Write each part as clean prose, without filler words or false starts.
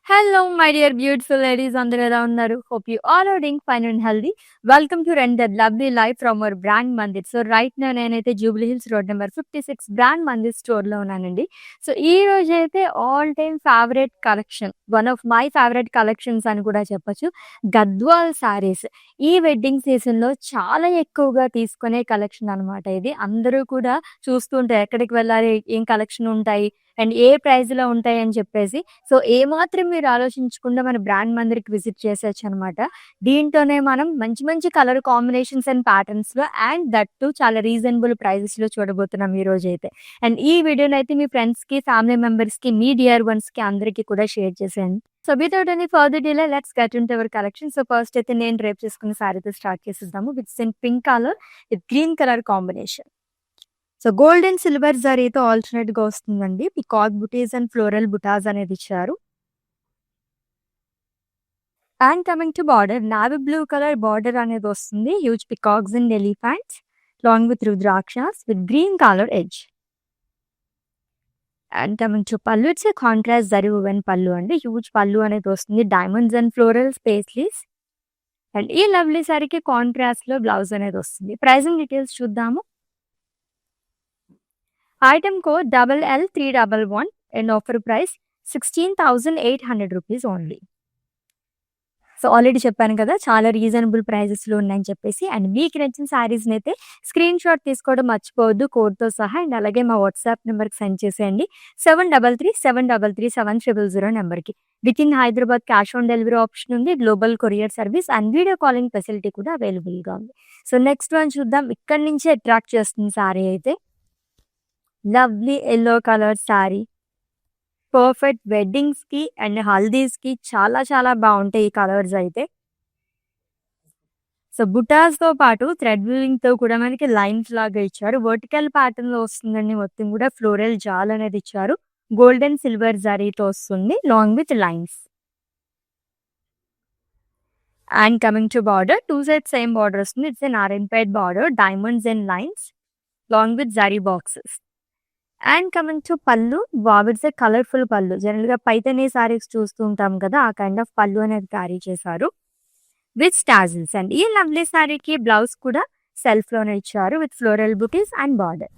Hello, my dear beautiful ladies అందరూ ఎలా ఉన్నారు? Hope you all are doing fine and healthy. Welcome to Rent That Lovely Life from our brand Mandir. So right now నేనైతే Jubilee hills road number 56 brand Mandir స్టోర్‌లో ఉన్నానండి. So ఈ రోజైతే all time favourite collection, one of my favourite collections అని కూడా చెప్పొచ్చు. గద్వాల్ సారీస్. ఈ wedding సీజన్‌లో చాలా ఎక్కువగా తీసుకునే కలెక్షన్ అనమాట ఇది. అందరూ కూడా చూస్తూ ఉంటారు ఎక్కడికి వెళ్ళాలి, ఏం కలెక్షన్ ఉంటాయి అండ్ ఏ ప్రైస్‌లో ఉంటాయని చెప్పేసి. సో ఏమాత్రం మీరు ఆలోచించకుండా మన బ్రాండ్ మందిర్‌కి విజిట్ చేసేయొచ్చనమాట. దీంట్లోనే మనం మంచి మంచి కలర్ కాంబినేషన్స్ అండ్ ప్యాటర్న్స్‌లో అండ్ దట్ టూ చాలా రీజనబుల్ ప్రైజెస్‌లో చూడబోతున్నాం ఈరోజైతే. అండ్ ఈ వీడియోనైతే మీ ఫ్రెండ్స్‌కి, ఫ్యామిలీ మెంబర్స్‌కి, మీ డియర్ వన్స్‌కి అందరికీ కూడా షేర్ చేసేయండి. So without any further delay let's get into our collection. So first అయితే నేను రేపు చేసుకున్న సారీతో స్టార్ట్ చేసేద్దాము. With in pink colour with green colour combination. So gold and silver జరీతో ఆల్టర్నేట్‌గా వస్తుందండి. పికాక్ బుటీస్ అండ్ ఫ్లోరల్ బుటాస్ అనేది ఇచ్చారు. And coming to border, navy blue colour border అనేది వస్తుంది. Huge peacocks and elephants long with rudrakshas with green colour edge. And coming to pallu, it's a contrast zari woven pallu అండి. Huge pallu అనేది వస్తుంది. Diamonds and floral paisleys. And ఈ lovely సారీకి కాంట్రాస్ట్‌లో blouse అనేది వస్తుంది. ప్రైజింగ్ డీటెయిల్స్ చూద్దాము. Item code LL311 and offer price 16,800 rupees only. So already చెప్పాను కదా, చాలా రీజనబుల్ ప్రైజెస్‌లో ఉన్నాయని చెప్పేసి. అండ్ మీకు నచ్చిన శారీస్‌ని అయితే స్క్రీన్ షాట్ తీసుకోవడం మర్చిపోవద్దు కోడ్‌తో సహా. అండ్ అలాగే మా వాట్సాప్ నెంబర్‌కి సెండ్ చేసేయండి. 7337337000 నెంబర్‌కి. With in Hyderabad cash on delivery option ఉంది. Global courier service and video calling facility కూడా అవైలబుల్‌గా ఉంది. సో నెక్స్ట్ వన్ చూద్దాం. ఇక్కడి నుంచే అట్రాక్ట్ చేస్తుంది శారీ అయితే. Lovely yellow colour sari. Perfect వెడ్డింగ్స్‌కి అండ్ హల్దీస్‌కి చాలా చాలా బావుంటాయి ఈ కలర్స్ అయితే. సో బుటాస్‌తో పాటు థ్రెడ్ వీవింగ్‌తో కూడా మనకి లైన్స్ లాగా ఇచ్చారు. వర్టికల్ ప్యాటర్న్‌లో వస్తుందండి మొత్తం కూడా. ఫ్లోరల్ జాల్ అనేది ఇచ్చారు. గోల్డ్ అండ్ సిల్వర్ జరీతో వస్తుంది long with lines. And coming to border, two sides same border వస్తుంది. It's a Narayanpet border, diamonds and lines long with zari boxes. And coming to pallu, wow, it's a colourful pallu. జనరల్‌గా పైథానీ సారీస్ చూస్తూ ఉంటాం కదా, ఆ కైండ్ ఆఫ్ పళ్ళు అనేది క్యారీ చేశారు విత్ టాజిల్స్. అండ్ ఈ లవ్లీ సారీకి బ్లౌజ్ కూడా సెల్ఫ్‌లోనే ఇచ్చారు with floral buttis and border.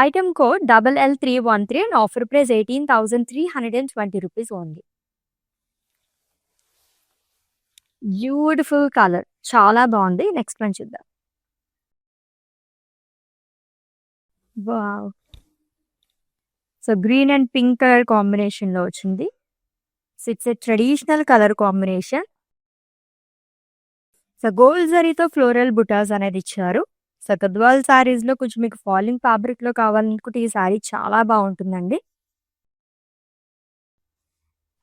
Item code LL313 and offer price 18,320 rupees only. Beautiful colour, చాలా బాగుంది. నెక్స్ట్ వన్ చూద్దాం. Wow! So green and pink colour కాంబినేషన్‌లో వచ్చింది. So it's a traditional colour combination. So gold జరీతో floral బుటాస్ అనేది ఇచ్చారు. So Gadwal సారీస్‌లో కొంచెం మీకు ఫాలింగ్ ఫ్యాబ్రిక్‌లో కావాలనుకుంటే ఈ సారీ చాలా బాగుంటుందండి.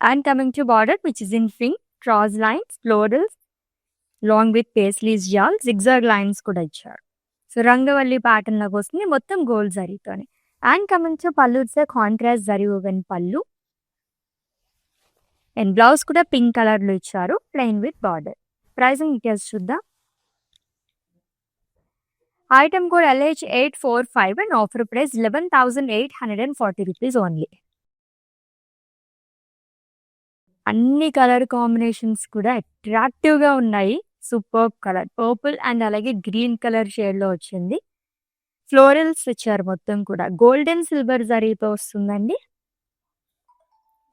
And coming to border which is in pink, cross lines, florals long with paisleys jaal, zigzag lines కూడా ఇచ్చారు. సో రంగవల్లి ప్యాటర్న్ లాగా వస్తుంది మొత్తం గోల్డ్ జరీతోనే. And coming to pallu, it's a contrast zari woven pallu. And blouse కూడా పింక్ కలర్‌లో ఇచ్చారు plain with border. Pricing details చూద్దాం. Item code LH845 and offer price 11,840 rupees only. అన్ని కలర్ కాంబినేషన్స్ కూడా అట్రాక్టివ్‌గా ఉన్నాయి. సూపర్బ్ కలర్ పర్పుల్ అండ్ అలాగే గ్రీన్ కలర్ షేడ్‌లో వచ్చింది. ఫ్లోరల్స్ ఇచ్చారు మొత్తం కూడా. గోల్డ్ అండ్ సిల్వర్ జరీతో వస్తుందండి.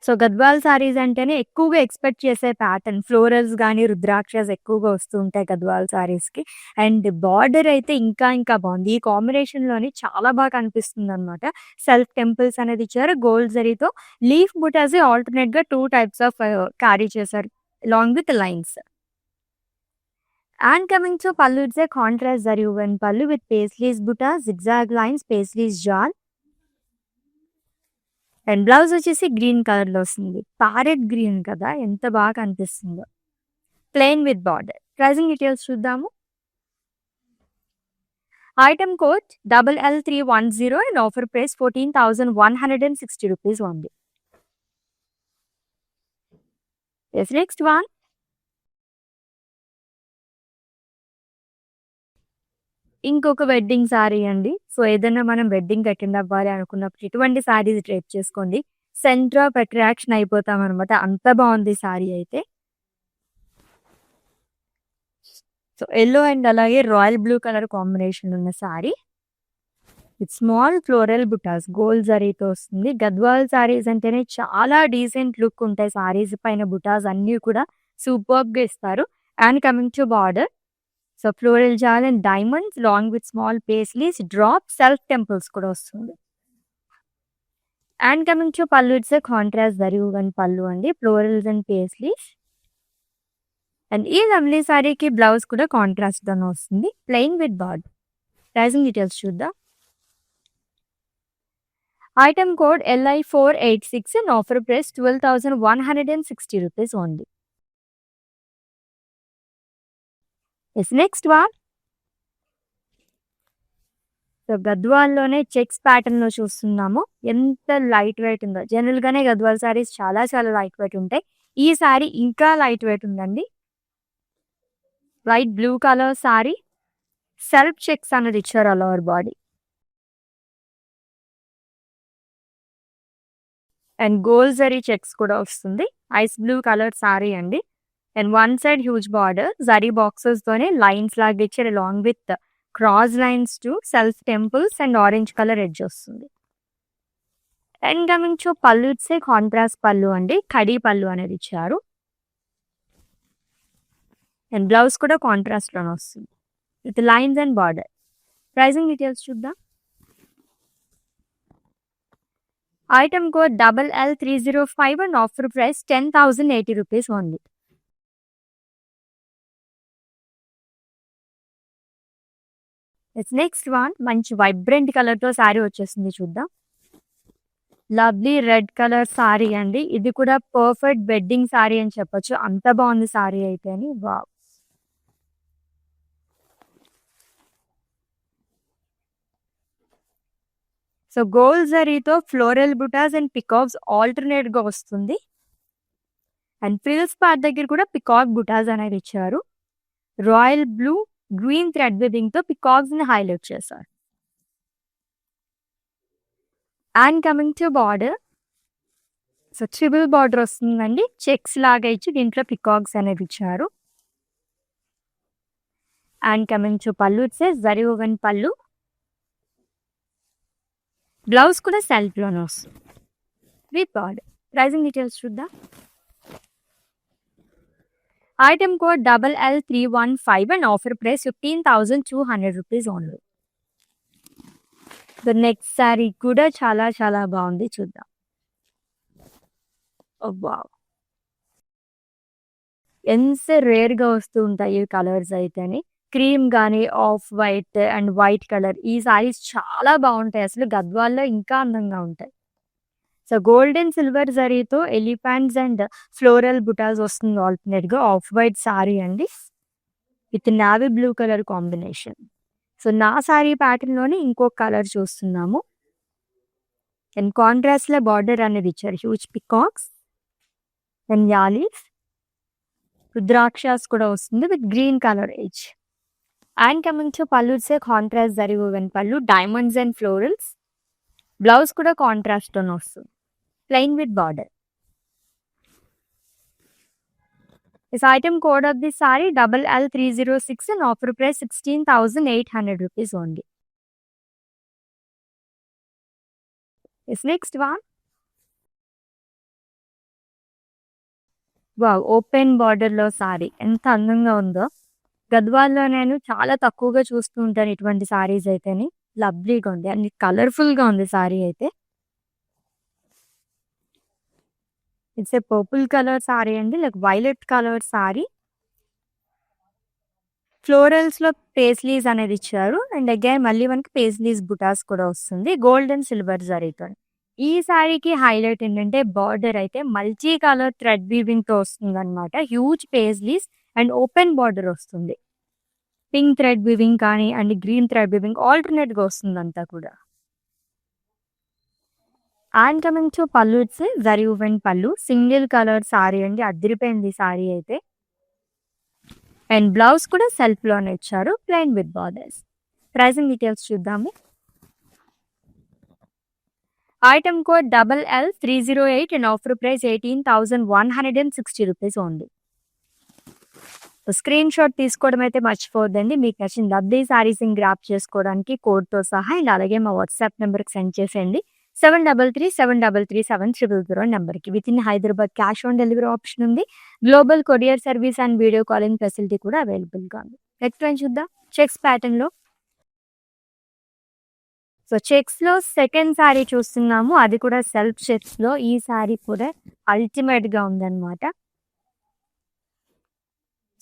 సో గద్వాల్ సారీస్ అంటేనే ఎక్కువగా ఎక్స్‌పెక్ట్ చేసే ప్యాటర్న్ ఫ్లోరల్స్ గానీ, రుద్రాక్షస్ ఎక్కువగా వస్తూ ఉంటాయి గద్వాల్ సారీస్‌కి. అండ్ బార్డర్ అయితే ఇంకా ఇంకా బాగుంది. ఈ కాంబినేషన్‌లోని చాలా బాగా కనిపిస్తుందనమాట. సెల్ఫ్ టెంపుల్స్ అనేది ఇచ్చారు. గోల్డ్ జరీతో లీఫ్ బుటాస్ ఆల్టర్‌నేట్‌గా 2 టైప్స్ ఆఫ్ క్యారీ చేశారు long with lines. And coming to pallu, it's a contrast zari woven pallu with paisleys butas, zigzag lines, paisleys jaal. And blouse వచ్చేసి గ్రీన్ కలర్‌లో వస్తుంది. ప్యారెట్ గ్రీన్ కదా, ఎంత బాగా కనిపిస్తుందో. Plain with border. Pricing details చూద్దాము. Item code LL310 and offer price 14,160 rupees only. Yes, next one. ఇంకొక wedding sari అండి. సో, ఏదైనా మనం వెడ్డింగ్‌కి అటెండ్ అవ్వాలి అనుకున్నప్పుడు ఇటువంటి సారీస్ డ్రేప్ చేసుకోండి. సెంటర్ ఆఫ్ అట్రాక్షన్ అయిపోతామనమాట. అంత బావుంది సారీ అయితే. సో, యెల్లో అండ్ అలాగే రాయల్ బ్లూ కలర్ కాంబినేషన్ ఉన్న sari. With small floral butas gold జరీతో వస్తుంది. గద్వాల్ సారీస్ అంటేనే చాలా డీసెంట్ లుక్ ఉంటాయి. సారీస్ పైన బుటాస్ అన్నీ కూడా సూపర్బ్‌గా ఇస్తారు. And coming to border. So, floral jaal and diamonds long with small paisleys drop self temples కూడా వస్తుంది. And coming to pallu it's contrast zari woven pallu అండి. Florals and paisleys. అండ్ ఈ లవ్లీ సారీకి బ్లౌజ్ కూడా కాంట్రాస్ట్‌గానే వస్తుంది. Plain with border. Pricing details చూద్దాం. Item code LI486 and offer price 12,160 rupees only. Yes, next one. So, గద్వాల్లోనే చెక్స్ ప్యాటర్న్‌లో చూస్తున్నాము. ఎంత లైట్ వెయిట్ ఉందో. జనరల్‌గానే గద్వాల్ సారీస్ చాలా చాలా లైట్ వెయిట్ ఉంటాయి. ఈ సారీ ఇంకా లైట్ వెయిట్ ఉందండి. Light blue colour sari. Self checks అనేది ఇచ్చారు all over body. And gold zari checks కూడా వస్తుంది. ఐస్ బ్లూ కలర్ సారీ అండి. And one side huge border zari బాక్సెస్‌తోనే లైన్స్ లాగా ఇచ్చారు along with cross lines to self temples and orange colour edge వస్తుంది. And coming to pallu it's contrast pallu అండి. కడీ పల్లు అనేది ఇచ్చారు. అండ్ బ్లౌజ్ కూడా కాంట్రాస్ట్‌లోనే వస్తుంది. With lines and border. Pricing details చూద్దాం. Item code LL305 and offer price 10,080 rupees only. Next one మంచి వైబ్రెంట్ కలర్‌తో సారీ వచ్చేసింది చూద్దాం. లవ్లీ రెడ్ కలర్ సారీ అండి. ఇది కూడా పర్ఫెక్ట్ వెడ్డింగ్ సారీ అని చెప్పొచ్చు. అంత బాగుంది సారీ అయితే అని. వావ్! సో, గోల్డ్ జరీతో ఫ్లోరల్ బుటాస్ అండ్ పికాక్స్ ఆల్టర్‌నేట్‌గా వస్తుంది. అండ్ ఫ్రిల్స్ పార్ట్ దగ్గర కూడా పికాక్ బుటాస్ అనేది ఇచ్చారు. రాయల్ బ్లూ, గ్రీన్ థ్రెడ్ వీవింగ్‌తో పికాక్స్‌ని హైలైట్ చేశారు. And coming to border. So, triple border వస్తుందండి. చెక్స్ లాగా ఇచ్చి దీంట్లో పికాక్స్ అనేది ఇచ్చారు. And coming to pallu it's zari woven పల్లు. బ్లౌజ్ కూడా సెల్ఫ్‌లోనే వస్తుంది. With border. ప్రైసింగ్ డీటెయిల్స్ చూద్దాం. Item code LL315 and offer price 15,200 rupees only. The next sorry కూడా చాలా చాలా బాగుంది చూద్దాం. ఓహ్ వావ్! ఎంత రేర్‌గా వస్తూ ఉంటాయి ఈ కలర్స్ అయితేని. క్రీమ్ గాని, off white and white colour ఈ సారీస్ చాలా బాగుంటాయి. అసలు గద్వాల్లో ఇంకా అందంగా ఉంటాయి. సో, గోల్డ్ అండ్ సిల్వర్ జరీతో ఎలిఫెంట్స్ అండ్ ఫ్లోరల్ బుటాస్ వస్తుంది ఆల్టర్‌నేట్‌గా. ఆఫ్ వైట్ సారీ అండి. With navy blue colour combination. So, నా సారీ ప్యాటర్న్‌లోనే ఇంకొక కలర్ చూస్తున్నాము. అండ్ కాంట్రాస్ట్‌లో బార్డర్ అనేది ఇచ్చారు. Huge peacocks and yalis. Rudrakshas కూడా వస్తుంది with green colour edge. And coming to pallu it's contrast zari woven pallu, diamonds and florals. Blouse కూడా కాంట్రాస్ట్‌తోనే వస్తుంది. Plain with border. This item code of the saree LL306 and offer price 16,800 rupees only. This next one. Wow! Open బార్డర్‌లో sorry ఎంత అందంగా ఉందో. గద్వాల్లో నేను చాలా తక్కువగా చూస్తూ ఉంటాను ఇటువంటి సారీస్ అయితేని. లవ్లీగా ఉంది అండ్ కలర్‌ఫుల్‌గా ఉంది సారీ అయితే. It's a purple colour sari అండి. Like violet colour sari. ఫ్లోరల్స్‌లో పేస్లీస్ అనేది ఇచ్చారు. అండ్ అగైన్ మళ్ళీ మనకి పేస్లీస్ బుటాస్ కూడా వస్తుంది. గోల్డ్ అండ్ సిల్వర్ జరీతోని. ఈ సారీకి హైలైట్ ఏంటంటే బార్డర్ అయితే మల్టీ కలర్ థ్రెడ్ వీవింగ్‌తో వస్తుందన్నమాట. Huge paisleys and open border వస్తుంది. పింక్ థ్రెడ్ వివింగ్ కానీ అండ్ గ్రీన్ థ్రెడ్ వివింగ్ ఆల్టర్నేట్‌గా వస్తుందంతా కూడా. And coming to pallu it's zari woven pallu. Single colour sari అండి. అదిరిపోయింది సారీ అయితే. అండ్ బ్లౌజ్ కూడా సెల్ఫ్‌లోనే ఇచ్చారు. Plain with borders. Pricing details చూద్దాము. Item code LL308 and offer price 18,160 rupees only. Screenshot తీసుకోవడం అయితే మర్చిపోవద్దండి. మీకు నచ్చిన లవ్లీ సారీస్ని గ్రాప్ చేసుకోవడానికి కోడ్తో సహా అండ్ అలాగే మా వాట్సాప్ నెంబర్కి సెండ్ చేసేయండి. 7337337000 నెంబర్కి. With in Hyderabad cash on delivery option ఉంది. Global courier service and video calling facility కూడా అవైలబుల్గా ఉంది. నెక్స్ట్ వన్ చూద్దాం. చెక్స్ ప్యాటర్న్లో. సో చెక్స్లో సెకండ్ శారీ చూస్తున్నాము. అది కూడా సెల్ఫ్ చెక్స్లో. ఈ శారీ కూడా అల్టిమేట్గా ఉందన్నమాట.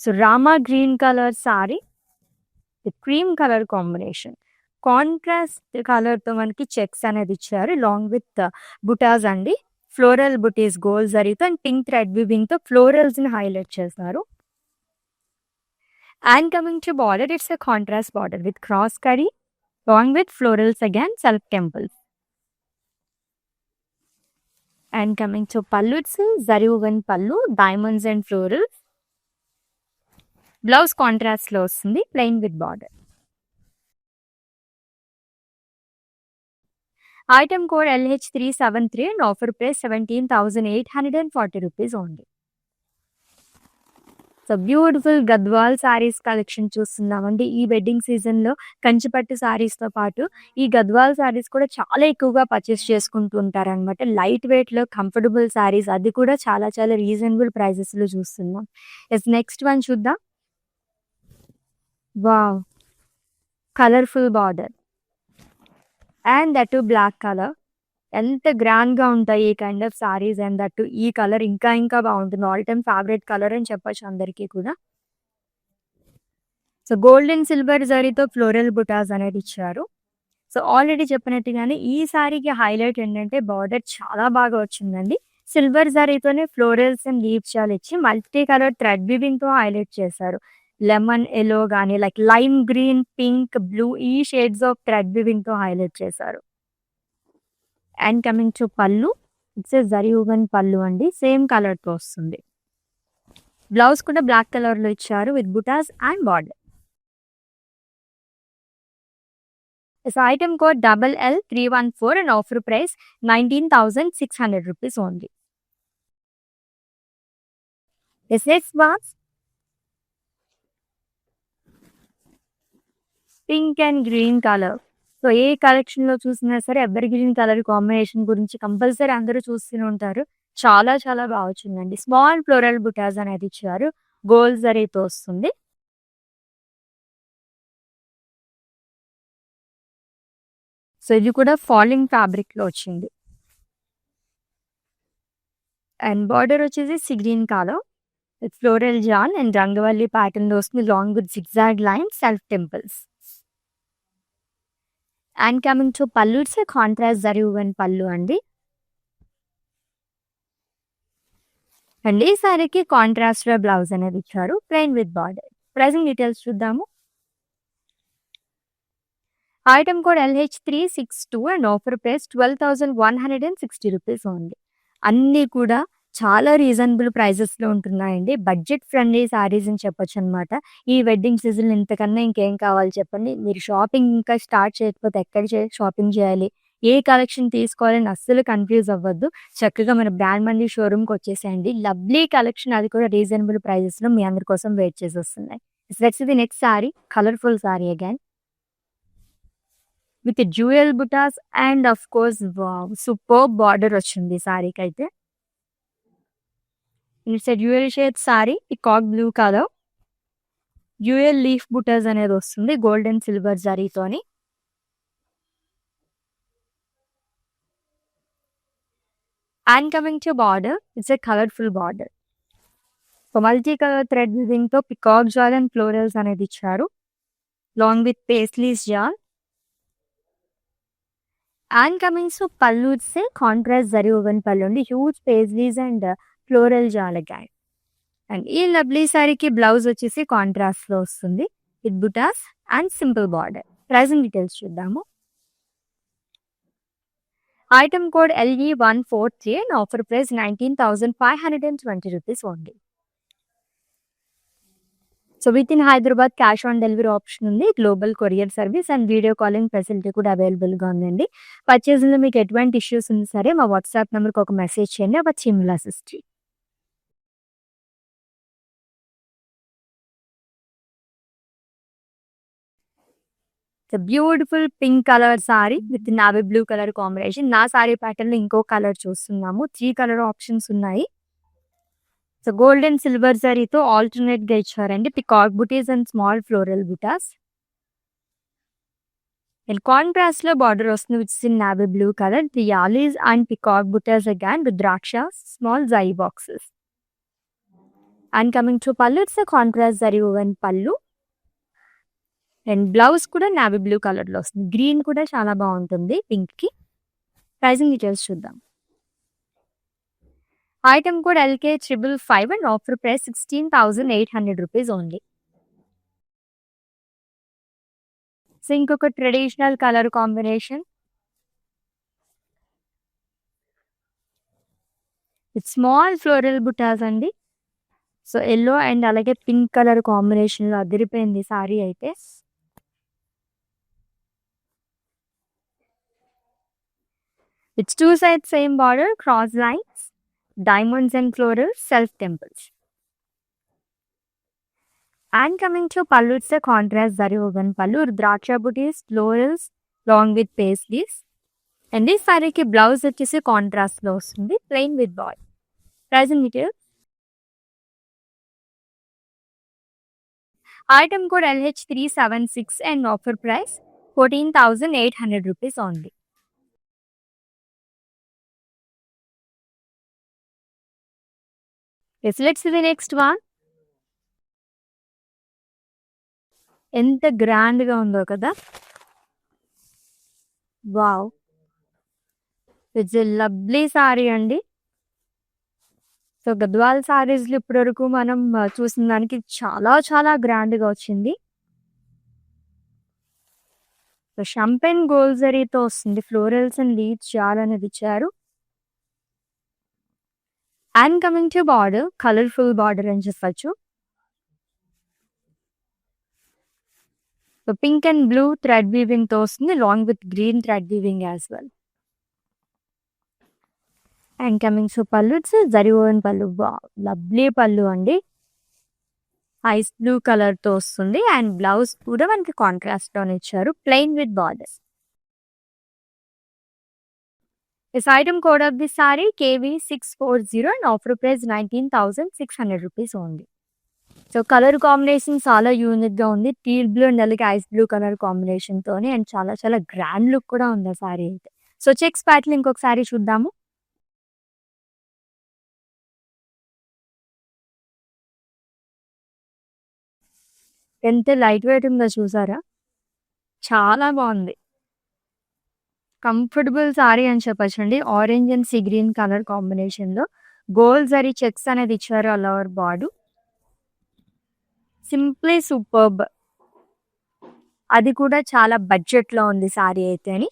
So Rama green colour sari with cream colour combination. Contrast కలర్తో మనకి చెక్స్ అనేది ఇచ్చారు. లాంగ్ విత్ బుటాస్ అండి. ఫ్లోరల్ బుటీస్ గోల్డ్ జరీతో అండ్ పింక్ థ్రెడ్ వివింగ్తో ఫ్లోరల్స్ని హైలైట్ చేస్తారు. And coming to border, it's a contrast border with cross curry long with florals again self temples. And coming to pallu, it's zari woven పల్లు, diamonds and florals. Blouse కాంట్రాస్ట్లో వస్తుంది. Plain with border. Item code LH373 and offer price 17,840 rupees only. So beautiful Gadwal saris collection చూస్తున్నామండి. ఈ wedding సీజన్లో కంచిపట్టు సారీస్తో పాటు ఈ గద్వాల్ సారీస్ కూడా చాలా ఎక్కువగా పర్చేస్ చేసుకుంటూ ఉంటారనమాట. లైట్ వెయిట్లో కంఫర్టబుల్ సారీస్, అది కూడా చాలా చాలా రీజనబుల్ ప్రైజెస్లో చూస్తున్నాం. ఎస్, నెక్స్ట్ వన్ చూద్దాం. Wow, colourful border and that black colour. ఎంత గ్రాండ్గా ఉంటాయి ఈ kind of saris. And that ఈ కలర్ ఇంకా ఇంకా బాగుంటుంది. ఆల్ టైమ్ ఫేవరెట్ కలర్ అని చెప్పొచ్చు అందరికీ కూడా. సో గోల్డ్ అండ్ సిల్వర్ జరీతో ఫ్లోరల్ బుటాస్ అనేది ఇచ్చారు. సో ఆల్రెడీ చెప్పినట్టుగానే ఈ సారీకి హైలైట్ ఏంటంటే బార్డర్ చాలా బాగా వచ్చిందండి. సిల్వర్ జరీతోనే ఫ్లోరల్స్ అండ్ లీవ్స్ చాలా ఇచ్చి మల్టీ కలర్ థ్రెడ్ వివింగ్తో హైలైట్ చేశారు. లెమన్ ఎల్లో కానీ like lime green, pink, blue ఈ షేడ్స్ ఆఫ్ థ్రెడ్ వివింగ్తో హైలైట్ చేశారు. And coming to pallu, it's a zari woven pallu అండి. సేమ్ కలర్తో వస్తుంది. బ్లౌజ్ కూడా బ్లాక్ కలర్లో ఇచ్చారు with butas and border. Item code LL314 and offer price 19,600 rupees only. Next box pink and green colour. So ఏ కలెక్షన్లో చూసినా సరే ఎవర్ గ్రీన్ కలర్ కాంబినేషన్ గురించి కంపల్సరీ అందరూ చూస్తూనే ఉంటారు. చాలా చాలా బాగా వచ్చిందండి. స్మాల్ ఫ్లోరల్ బుటాస్ అనేది ఇచ్చారు. గోల్డ్ జరీతో వస్తుంది. సో ఇది కూడా ఫాలింగ్ ఫ్యాబ్రిక్లో వచ్చింది. అండ్ బార్డర్ వచ్చేసి sea green colour with floral జాన్ అండ్ రంగవల్లి ప్యాటర్న్లో వస్తుంది. Long with zigzag line self temples. And coming to pallu, it's a contrast zari woven pallu అండి. అండ్ ఈ సారీకి కాంట్రాస్ట్ బ్లౌజ్ అనేది ఇచ్చారు. Plain with border. Pricing details చూద్దాము. Item code LH362 and offer price 12,160 rupees only. అన్నీ కూడా చాలా రీజనబుల్ ప్రైజెస్లో ఉంటున్నాయండి. బడ్జెట్ ఫ్రెండ్లీ సారీస్ అని చెప్పొచ్చు అనమాట. ఈ వెడ్డింగ్ సీజన్ ఇంతకన్నా ఇంకేం కావాలి చెప్పండి. మీరు షాపింగ్ ఇంకా స్టార్ట్ చేయకపోతే ఎక్కడ షాపింగ్ చేయాలి, ఏ కలెక్షన్ తీసుకోవాలని అస్సలు కన్ఫ్యూజ్ అవ్వద్దు. చక్కగా మన బ్రాండ్ మంది షోరూమ్కి వచ్చేసేయండి. లవ్లీ కలెక్షన్, అది కూడా రీజనబుల్ ప్రైజెస్లో మీ అందరి కోసం వెయిట్ చేసి వస్తున్నాయి. Next the next sari, colourful sari again with jewel butas and of course super border వచ్చింది సారీకి అయితే. It's a dual shade sari, peacock blue colour. Dual leaf butas అనేది వస్తుంది గోల్డ్ అండ్ సిల్వర్ జరీతోని. And coming to border, it's a colourful border. So multi colour thread వివింగ్తో peacock jaal and florals అనేది ఇచ్చారు. Long with paisleys jaal. And coming to pallu, it's a contrast zari woven pallu అండి. Huge paisleys and floral jaal again. And ఈ lovely సారీకి blouse వచ్చేసి కాంట్రాస్ట్లో వస్తుంది. With butas and simple border. Pricing details చూద్దాము. Item code LE143 and offer price 19,520 rupees only. So with in Hyderabad cash on delivery option ఉంది, global courier service and video calling facility కూడా అవైలబుల్గా ఉందండి. పర్చేసింగ్లో మీకు ఎటువంటి ఇష్యూస్ ఉన్నా సరే మా వాట్సాప్ నెంబర్కి ఒక మెసేజ్ చేయండి, అవి team will assist you. Beautiful pink colour sari with navy blue colour combination. నా సారీ ప్యాటర్న్ లో ఇంకో కలర్ చూస్తున్నాము. 3 కలర్ ఆప్షన్స్ ఉన్నాయి. సో గోల్డ్ అండ్ సిల్వర్ జరీతో ఆల్టర్నేట్ గా ఇచ్చారండి. Peacock butis and small floral butas. And contrast లో బార్డర్ వస్తుంది which is in navy blue colour. The yalis and peacock butas again with ద్రాక్ష స్మాల్ జై boxes. And coming to pallu, it's contrast zari woven pallu. And blouse కూడా navy blue colour లో వస్తుంది. Green కూడా చాలా బాగుంటుంది పింక్ కి. ప్రైజింగ్ డీటెయిల్స్ చూద్దాం. Item code LK555 and offer price 16,800 rupees only. So ఇంకొక traditional colour combination with small floral butas అండి. సో ఎల్లో అండ్ అలాగే పింక్ కలర్ కాంబినేషన్ లో అదిరిపోయింది సారీ అయితే. It's two sides same border, cross lines, diamonds and florals, self temples. And coming to pallu, it's a contrast zari woven pallu, rudraksha booties, florals, along with paisleys. And this saree ki blouse vachesi contrast lo vastundi, plain with border. Price and details. Item code LH376 and offer price 14,800 rupees only. Yes, let's see the next one. ఎంత grand గా ఉందో కదా. Wow, it's a lovely sorry అండి. So Gadwal saris లో ఇప్పటి వరకు మనం చూసిన దానికి చాలా చాలా గ్రాండ్ గా వచ్చింది. సో షంపెన్ గోల్డ్ జరీతో వస్తుంది. ఫ్లోరల్స్ అండ్ లీవ్స్ చాలా అనేది ఇచ్చారు. And coming to border, colourful border అని చెప్పచ్చు. So pink and blue thread weaving తో వస్తుంది, long with green thread weaving as well. And coming to pallu, it's zari woven పల్లు. లవ్లీ పల్లు అండి. ఐస్ బ్లూ కలర్ తో వస్తుంది. అండ్ బ్లౌజ్ కూడా మనకి కాంట్రాస్ట్ లోనే ఇచ్చారు, plain with borders. This item code of the saree KV640 and offer price 19,600 rupees only. So colour combination చాలా యూనిక్ గా ఉంది. టీల్ బ్లూ అండ్ అలాగే ఐస్ బ్లూ కలర్ కాంబినేషన్ తోనే అండ్ చాలా చాలా గ్రాండ్ లుక్ కూడా ఉంది ఆ సారీ అయితే. సో చెక్స్ ప్యాటర్న్ ఇంకొక సారీ చూద్దాము. ఎంత లైట్ వెయిట్ ఉందో చూసారా, చాలా బాగుంది. కంఫర్టబుల్ సారీ అని చెప్పచ్చండి. Orange and sea green colour combination లో గోల్డ్ జరీ చెక్స్ అనేది ఇచ్చారు all over body. Simply superb. అది కూడా చాలా బడ్జెట్ లో ఉంది సారీ అయితే అని.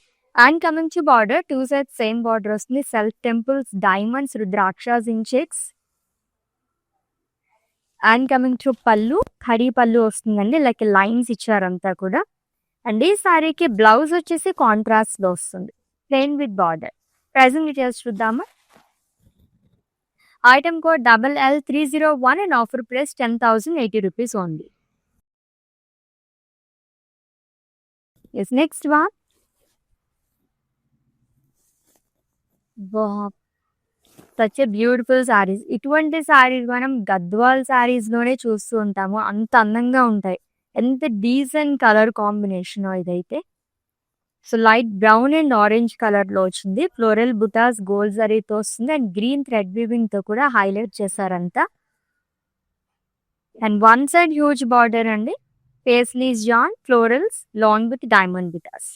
And coming to border, 2 sides same border వస్తుంది. Self temples, diamonds, rudrakshas in checks. And coming to pallu, ఖడీ పల్లు వస్తుందండి. లైక్ లైన్స్ ఇచ్చారంతా కూడా. అండ్ ఈ సారీకి బ్లౌజ్ వచ్చేసి కాంట్రాస్ట్ లో వస్తుంది, plain with border. Pricing details చూద్దామా. Item code LL301 and offer price 10,080 rupees only. Yes, next one. Such a beautiful saris. ఇటువంటి సారీస్ మనం గద్వాల్ సారీస్ లోనే చూస్తూ ఉంటాము, అంత అందంగా ఉంటాయి. ఎంత డీసెంట్ కలర్ కాంబినేషన్ ఇదైతే. So light brown and orange colour లో వచ్చింది. ఫ్లోరల్ బుటాస్ గోల్డ్ జరీతో వస్తుంది అండ్ గ్రీన్ థ్రెడ్ వీవింగ్ తో కూడా హైలైట్ చేశారంతా. And one side huge border అండి. పేస్లీస్ జాన్, florals long with diamond butas.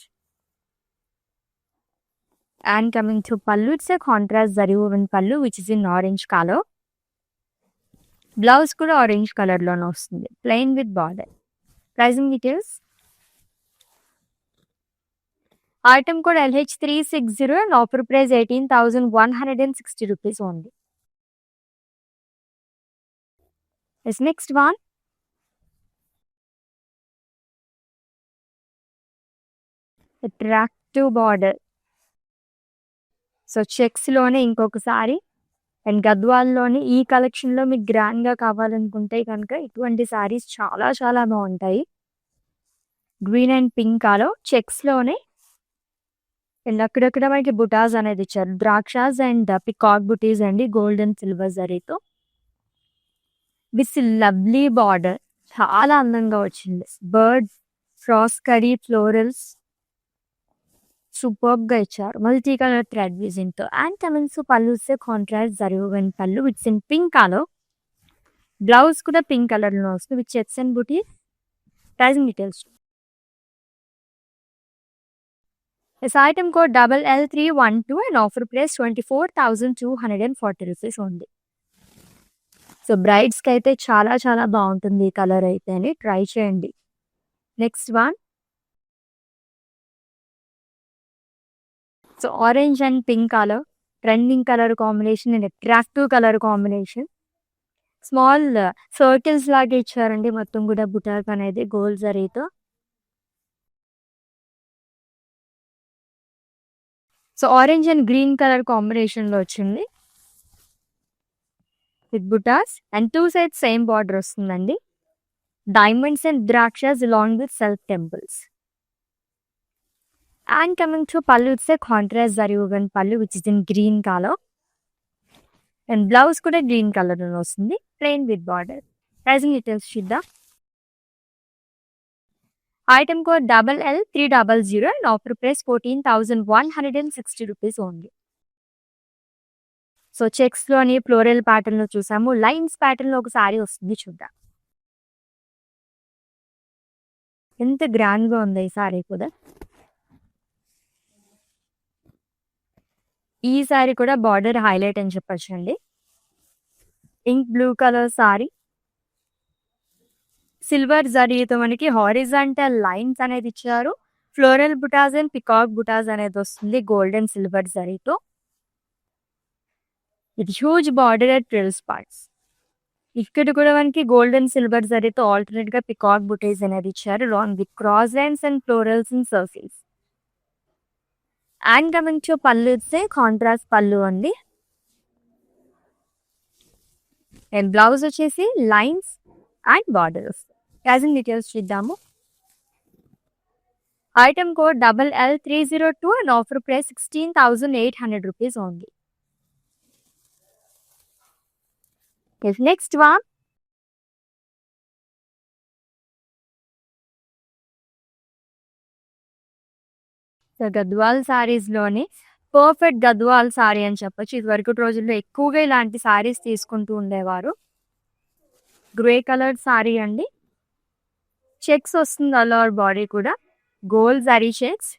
And coming to pallu, it's a contrast zari woven pallu which is in orange colour. Blouse కూడా ఆరెంజ్ కలర్ లోనే వస్తుంది, plain with border. Pricing details. Item code LH360 and offer price 18,160 rupees only. This next one. Attractive border. So చెక్స్‌లోనే ఇంకొక sari and గద్వాల్‌లోని ఈ కలెక్షన్‌లో మీకు గ్రాండ్‌గా కావాలనుకుంటే కనుక ఇటువంటి సారీస్ చాలా చాలా బావుంటాయి. గ్రీన్ అండ్ పింక్ కలర్ చెక్స్‌లోనే అండ్ అక్కడక్కడ మనకి బుటాస్ అనేది ఇచ్చారు. ద్రాక్షాస్ అండ్ పికాక్ బుటీస్ అండి గోల్డ్ అండ్ సిల్వర్ జరీతో. విత్ లవ్లీ బార్డర్ చాలా అందంగా వచ్చింది. బర్డ్, ఫ్రాస్ కరీ, ఫ్లోరల్స్ సూపర్బ్‌గా ఇచ్చారు. మల్టీ కలర్ థ్రెడ్ వీవింగ్‌తో అండ్ కమింగ్స్ పళ్ళు వస్తే contrast zari pallu with in pink colour. Blouse కూడా పింక్ కలర్‌లో వస్తుంది with checks and buti. Pricing details. This item code LL312 and offer price 24,240 rupees only. So బ్రైడ్స్‌కి అయితే చాలా చాలా బాగుంటుంది ఈ కలర్ అయితేని ట్రై చేయండి. Next one. So orange and pink colour trending colour combination and attractive colour combination. Small circles లాగా ఇచ్చారండి మొత్తం కూడా బుటాక్ అనేది గోల్డ్ జరీతో. So orange and green colour కాంబినేషన్‌లో వచ్చింది. With butas and 2 sides same border వస్తుందండి. డైమండ్స్ అండ్ ద్రాక్షస్ along with self temples. And coming to pallu, it's a contrast zari woven pallu which is in green color. And blouse kuda green color lo vastundi, plain with border. Pricing details Shidda. Item code LL300 and offer price 14,160 rupees only. So checks లోని floral pattern లో చూసాము. Lines pattern లో ఒక sorry వస్తుంది చూద్దాం. ఎంత grand గా ఉంది ఈ సారీ కూడా. ఈ సారీ కూడా బార్డర్ హైలైట్ అని చెప్పొచ్చు అండి. Ink blue colour sari silver జరీతో మనకి హారిజాంటల్ లైన్స్ అనేది ఇచ్చారు. Floral butas and peacock butas అనేది వస్తుంది గోల్డ్ అండ్ సిల్వర్ జరీతో. ఇది హ్యూజ్ బార్డర్ అట్ 12 పార్ట్స్. ఇక్కడ కూడా మనకి గోల్డ్ అండ్ సిల్వర్ జరీతో ఆల్టర్నేట్ గా పికాక్ బుటీస్ అనేది ఇచ్చారు long with cross lines and florals and circles. And coming to pallu ఇస్తే కాంట్రాస్ట్ పళ్ళు అండి. అండ్ బ్లౌజ్ వచ్చేసి lines and borders. Pricing details చూద్దాము. Item code LL302 and offer price 16,800 rupees only. Yes, next one. So Gadwal saris లోని perfect Gadwal sorry అని చెప్పొచ్చు. ఇది వరకు రోజుల్లో ఎక్కువగా ఇలాంటి సారీస్ తీసుకుంటూ ఉండేవారు. గ్రే కలర్ సారీ అండి. చెక్స్ వస్తుంది ఆల్ ఓవర్ బాడీ కూడా gold zari checks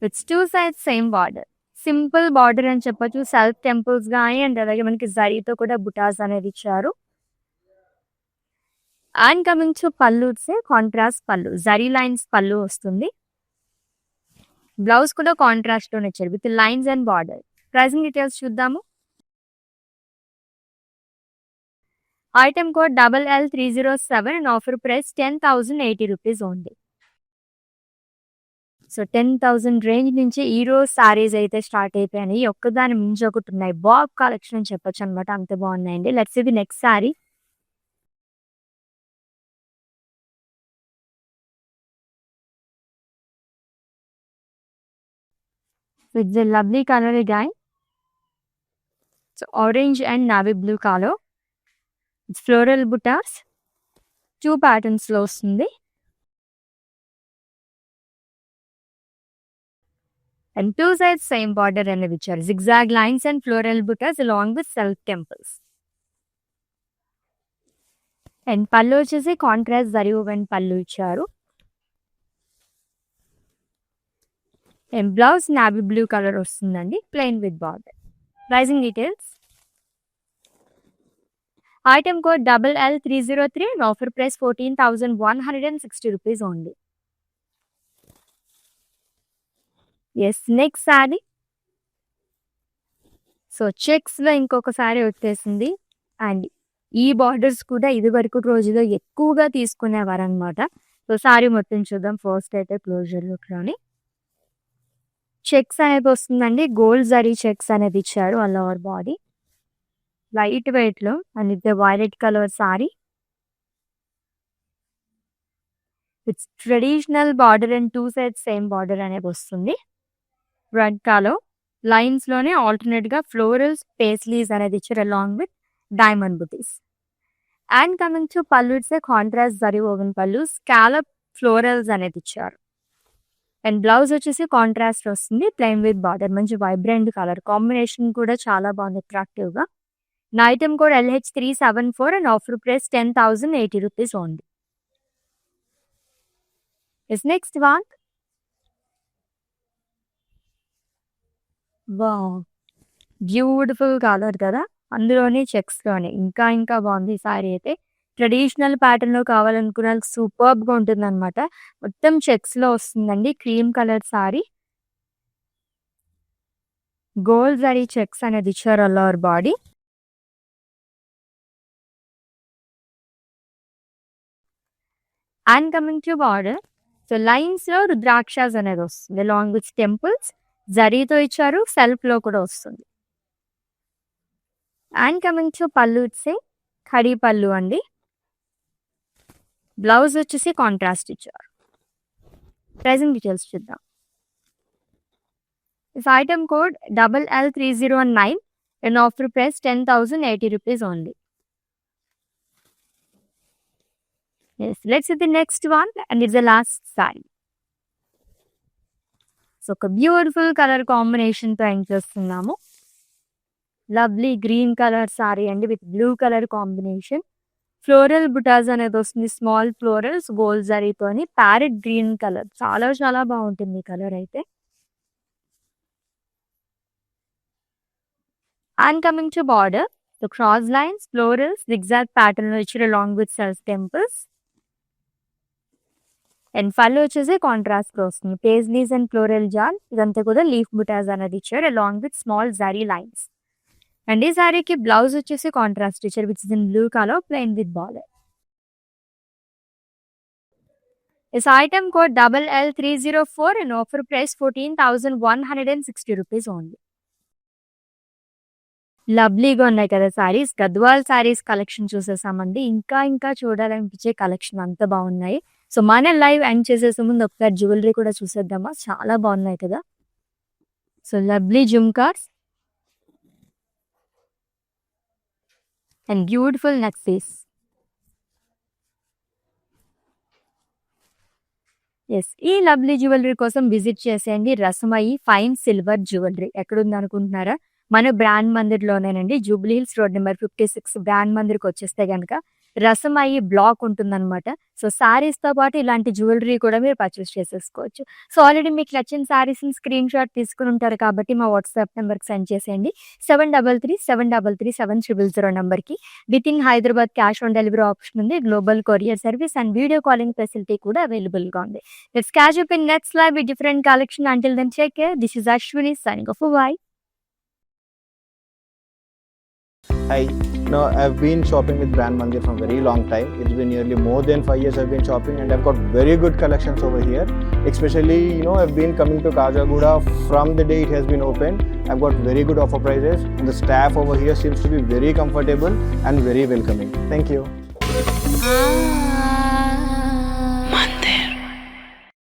with 2 sides same border. Simple border అని చెప్పొచ్చు. సెల్ఫ్ టెంపుల్స్ కానీ అండ్ అలాగే మనకి జరీతో కూడా బుటాస్ అనేది ఇచ్చారు. అండ్ కమింగ్ టు పళ్ళు ఇస్తే కాంట్రాస్ట్ పళ్ళు జరీ లైన్స్ పళ్ళు వస్తుంది. బ్లౌజ్ కూడా కాంట్రాస్ట్ లోనే ఇచ్చారు with lines and border. Pricing details చూద్దాము. Item code LL307 and offer price 10,080 rupees only. So 10,000 range నుంచి ఈ రోజు సారీస్ అయితే స్టార్ట్ అయిపోయినాయి. ఒక్కదాని మించి ఒకటి ఉన్నాయి. బాబ్ కలెక్షన్ అని చెప్పొచ్చు అనమాట. అంత బాగున్నాయండి. Let's see the next sari. With the lovely color again. So orange and navy blue color. It's floral buttas. 2 patterns లో వస్తుంది. And 2 sides same border అనేది ఇచ్చారు. Zigzag lines and floral buttas along with self temples. And పళ్ళు వచ్చేసి contrast zari woven పళ్ళు ఇచ్చారు. And blouse navy blue colour వస్తుందండి plain with border. Pricing details. Item code LL303 and offer price 14,160 rupees only. Yes, next sari. So చెక్స్‌లో ఇంకొక శారీ వచ్చేసింది. And ఈ borders కూడా ఇదివరకు రోజుల్లో ఎక్కువగా తీసుకునేవారనమాట. సో శారీ మొత్తం చూద్దాం. ఫస్ట్ అయితే క్లోజర్ లుక్‌లోని చెక్స్ అనేది వస్తుందండి. గోల్డ్ జరీ చెక్స్ అనేది ఇచ్చారు ఆల్ ఓవర్ బాడీ. లైట్ వెయిట్‌లో అండ్ ఇది violet colour sari. It's traditional border and 2 sides same border అనేది వస్తుంది. రెడ్ కలర్ లైన్స్‌లోనే ఆల్టర్‌నేట్‌గా ఫ్లోరల్స్, పేస్లీస్ అనేది ఇచ్చారు along with diamond butis. And coming to pallu, it's a contrast zari woven pallu, scallop florals అనేది ఇచ్చారు. అండ్ బ్లౌజ్ వచ్చేసి కాంట్రాస్ట్ వస్తుంది, ప్లెయిన్ విత్ బార్డర్. మంచి వైబ్రెంట్ కలర్ కాంబినేషన్ కూడా చాలా బాగుంది అట్రాక్టివ్‌గా. నా item code LH374 and offer price 10,080 rupees only. Is next one. Wow! Beautiful colour కదా! అందులోని చెక్స్‌లోనే ఇంకా ఇంకా బాగుంది ఈ సారీ అయితే. ట్రెడిషనల్ ప్యాటర్న్‌లో కావాలనుకున్న వాళ్ళకి సూపర్బ్‌గా ఉంటుందన్నమాట. మొత్తం చెక్స్‌లో వస్తుందండి. Cream colour sari. Gold zari checks అనేది ఇచ్చారు all over body. And coming to border, so లైన్స్‌లో రుద్రాక్షస్ అనేది వస్తుంది అలాంగ్ విత్ టెంపుల్స్. జరీతో ఇచ్చారు, సెల్ఫ్‌లో కూడా వస్తుంది. And coming to pallu, it's ఏ ఖడీ పళ్ళు అండి. బ్లౌజ్ వచ్చేసి కాంట్రాస్ట్ ఇచ్చారు. ప్రైజింగ్ డీటెయిల్స్ చూద్దాం. This item code LL309 and offer price 10,080 rupees only. Yes, let's see the next one and it's the last side. So ఒక బ్యూటిఫుల్ కలర్ కాంబినేషన్తో end చేస్తున్నాము. Lovely green colour sari అండి with blue colour combination. Floral బుటాస్ అనేది వస్తుంది, small florals gold జరీతోని. Parrot green colour చాలా చాలా బాగుంటుంది ఈ కలర్ అయితే. And coming to border, so cross lines, florals, zigzag pattern లో ఇచ్చారు along with self temples. And పళ్ళు వచ్చేసి కాంట్రాస్ట్ లో వస్తుంది. పేజ్లీస్ అండ్ ఫ్లోరల్ జాల్ ఇదంతా కూడా లీఫ్ బుటాస్ అనేది ఇచ్చారు along with small zari lines. And ఈ సారీకి బ్లౌజ్ వచ్చేసి కాంట్రాస్ట్ ఇచ్చారు which is in blue colour, plain with border. This item code LL304 and offer price 14,160 rupees only. లవ్లీగా ఉన్నాయి కదా సారీస్. గద్వాల్ సారీస్ కలెక్షన్ చూసేసామండి. ఇంకా ఇంకా చూడాలనిపించే కలెక్షన్ అంత బాగున్నాయి. సో మన లైవ్ ఎండ్ చేసేసే ముందు ఒకసారి జ్యువెలరీ కూడా చూసేద్దామా? చాలా బాగున్నాయి కదా. సో లవ్లీ జుమ్కాస్ and beautiful neck piece. Yes, ఈ లవ్లీ జ్యువెలరీ కోసం విజిట్ చేసేయండి. రసమయి ఫైన్ సిల్వర్ జ్యువెలరీ ఎక్కడుంది అనుకుంటున్నారా? మన బ్రాండ్ మందిర్లోనేనండి. Jubilee hills road number 56 brand మందిర్కి వచ్చేస్తే కనుక రసమయి బ్లాక్ ఉంటుందన్నమాట. సో శారీస్తో పాటు ఇలాంటి జ్యువెలరీ కూడా మీరు పర్చేస్ చేసేసుకోవచ్చు. సో ఆల్రెడీ మీకు నచ్చిన శారీస్ని స్క్రీన్ షాట్ తీసుకుని ఉంటారు కాబట్టి మా వాట్సాప్ నెంబర్కి సెండ్ చేసేయండి. 7337337000 నెంబర్కి. With in Hyderabad cash on delivery option ఉంది, global courier service and video calling facility కూడా అవైలబుల్గా ఉంది. Let's catch up in next live with different collection. Until then take care. This is Ashwini signing off. Bye. Hi, now I've been shopping with Brand Mandir from very long time. It's been nearly more than 5 years I've been shopping and I've got very good collections over here. Especially, I've been coming to Kajagoda from the day it has been opened. I've got very good offer prices and the staff over here seems to be very comfortable and very welcoming. Thank you.